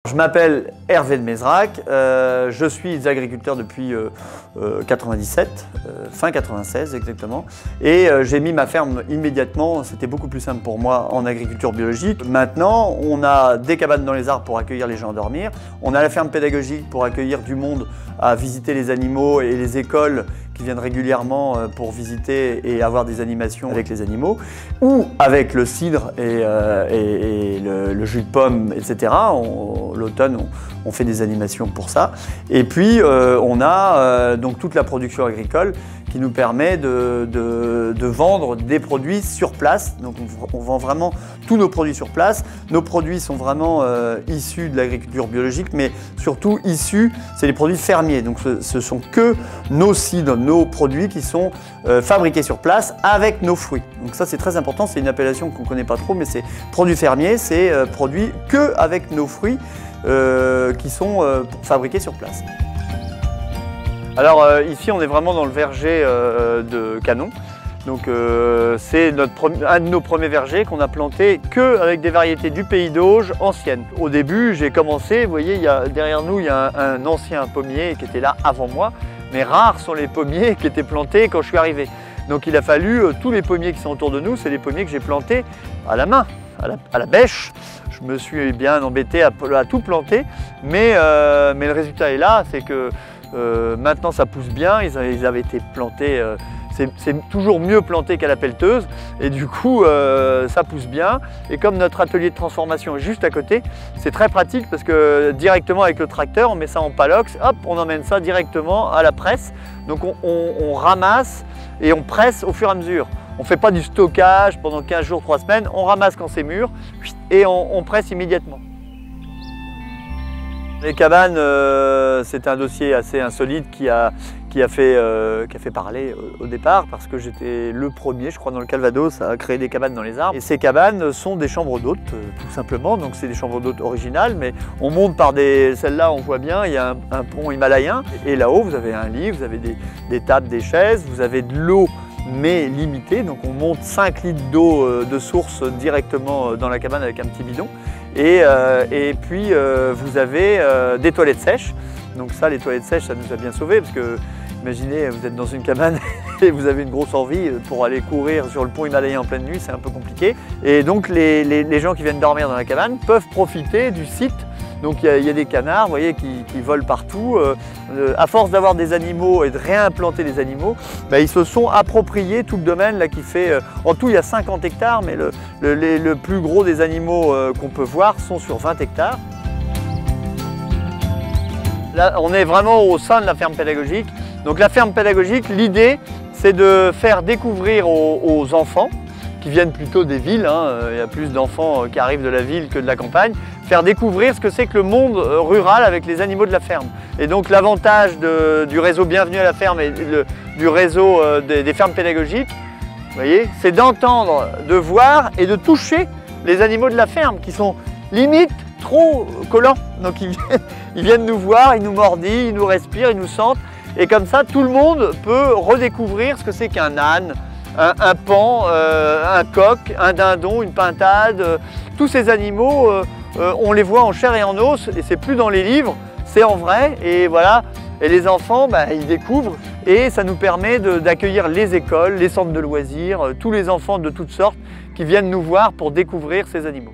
Je m'appelle Hervé de Mézerac, je suis agriculteur depuis 97, fin 96 exactement, et j'ai mis ma ferme immédiatement, c'était beaucoup plus simple pour moi en agriculture biologique. Maintenant, on a des cabanes dans les arbres pour accueillir les gens à dormir, on a la ferme pédagogique pour accueillir du monde à visiter les animaux et les écoles qui viennent régulièrement pour visiter et avoir des animations avec les animaux, ou avec le cidre et le jus de pomme, etc. L'automne, on fait des animations pour ça. Et puis, on a donc toute la production agricole qui nous permet de vendre des produits sur place. Donc on vend vraiment tous nos produits sur place. Nos produits sont vraiment issus de l'agriculture biologique, mais surtout issus, c'est les produits fermiers. Donc ce sont que nos cidres, nos produits qui sont fabriqués sur place avec nos fruits. Donc ça c'est très important, c'est une appellation qu'on ne connaît pas trop, mais c'est produits fermiers, c'est produits que avec nos fruits qui sont fabriqués sur place. Alors ici on est vraiment dans le verger de Canon. Donc c'est un de nos premiers vergers qu'on a planté que avec des variétés du pays d'Auge anciennes. Au début j'ai commencé, vous voyez derrière nous il y a un ancien pommier qui était là avant moi, mais rares sont les pommiers qui étaient plantés quand je suis arrivé. Donc il a fallu, tous les pommiers qui sont autour de nous, c'est les pommiers que j'ai plantés à la main, à la bêche. Je me suis bien embêté à tout planter, mais le résultat est là, c'est que maintenant ça pousse bien, ils avaient été plantés, c'est toujours mieux planté qu'à la pelleteuse et du coup ça pousse bien. Et comme notre atelier de transformation est juste à côté, c'est très pratique parce que directement avec le tracteur on met ça en palox, hop, on emmène ça directement à la presse. Donc on ramasse et on presse au fur et à mesure. On ne fait pas du stockage pendant 15 jours, 3 semaines, on ramasse quand c'est mûr et on presse immédiatement. Les cabanes, c'est un dossier assez insolite qui a fait parler au départ parce que j'étais le premier, je crois, dans le Calvados à créer des cabanes dans les arbres. Et ces cabanes sont des chambres d'hôtes, tout simplement. Donc c'est des chambres d'hôtes originales, mais on monte par celles-là, on voit bien, il y a un pont himalayen. Et là-haut, vous avez un lit, vous avez des tables, des chaises, vous avez de l'eau, mais limitée. Donc on monte 5 litres d'eau de source directement dans la cabane avec un petit bidon. Et puis vous avez des toilettes sèches. Donc ça, les toilettes sèches, ça nous a bien sauvés parce que imaginez, vous êtes dans une cabane et vous avez une grosse envie pour aller courir sur le pont himalayen en pleine nuit, c'est un peu compliqué. Et donc les gens qui viennent dormir dans la cabane peuvent profiter du site. Donc il y a des canards, vous voyez, qui volent partout. À force d'avoir des animaux et de réimplanter les animaux, ils se sont appropriés tout le domaine là, qui fait... en tout, il y a 50 hectares, mais le plus gros des animaux qu'on peut voir sont sur 20 hectares. Là, on est vraiment au sein de la ferme pédagogique. Donc la ferme pédagogique, l'idée, c'est de faire découvrir aux enfants, qui viennent plutôt des villes, il y a plus d'enfants qui arrivent de la ville que de la campagne, faire découvrir ce que c'est que le monde rural avec les animaux de la ferme. Et donc l'avantage du réseau Bienvenue à la ferme et du réseau des fermes pédagogiques, vous voyez, c'est d'entendre, de voir et de toucher les animaux de la ferme qui sont limite trop collants. Donc ils viennent nous voir, ils nous mordillent, ils nous respirent, ils nous sentent. Et comme ça, tout le monde peut redécouvrir ce que c'est qu'un âne, un paon, un coq, un dindon, une pintade. Tous ces animaux, on les voit en chair et en os et c'est plus dans les livres, c'est en vrai. Et voilà, et les enfants, ils découvrent et ça nous permet d'accueillir les écoles, les centres de loisirs, tous les enfants de toutes sortes qui viennent nous voir pour découvrir ces animaux.